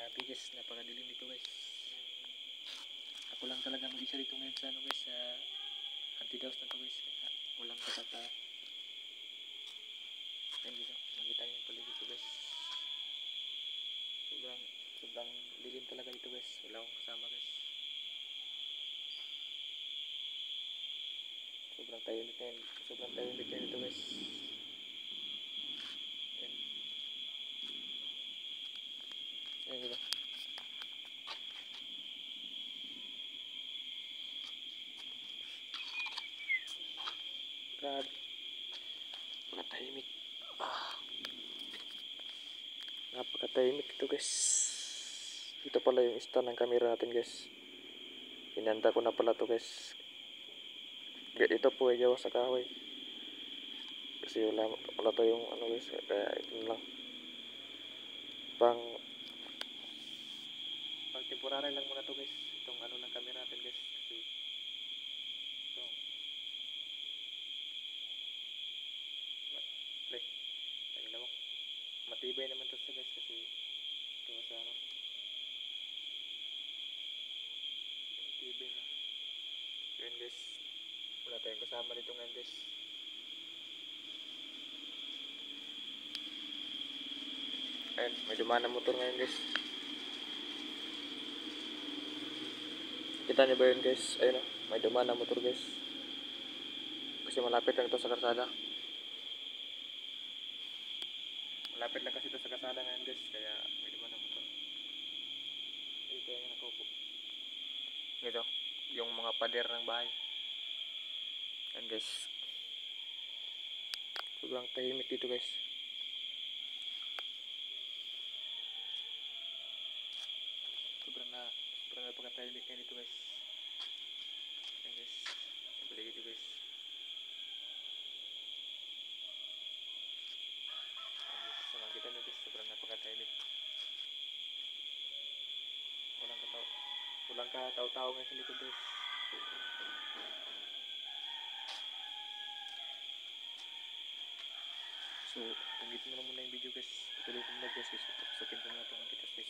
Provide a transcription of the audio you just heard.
Grabe guys, napakadilim dito guys. Ako lang talaga mag-isa dito ngayon sa ano guys, sa antidouse na to guys. Kaya walang katata. Ayun dito, makita niyo yung paligid ko guys. Sobrang dilim talaga dito guys. Wala akong kasama guys. Sobrang tahimik na dito guys. Ayun. Ayun dito. Grabe. Napakatahimik. Napakatahimik ito guys. Ito pala yung stand ng camera natin guys. Hinanda ko na pala to guys. Ito po ay gawa sa kahoy. Kasi wala tayong ano guys. Kaya ito na lang. Pang temporary lang muna to guys. Itong ano ng camera natin guys. Kasi ito. Play. Tayo lawak. Matibay naman to sa guys kasi gawa sa ano. Matibay na. Yun guys. Wala tayong kasama dito ngayon guys. Ayun, may dumaan na motor ngayon guys. Kita niyo ba yun guys? Ayun o, may dumaan na motor guys. Kasi malapit lang ito sa karsada. Malapit lang kasi ito sa karsada ngayon guys. Kaya may dumaan na motor. Ito yung nakaupo. Ito, yung mga pader ng bahay. Ayun guys. Sobrang tahimik dito guys. Sobrang napakatahimik na dito guys. Ayun guys. Balik dito guys. Sa makita nyo guys, sobrang napakatahimik. Walang katao-tao ngayon sa likod guys. So, hanggang dito na lang muna yung video guys. Ituloy ko muna guys. Tapusin ko muna itong antitas guys.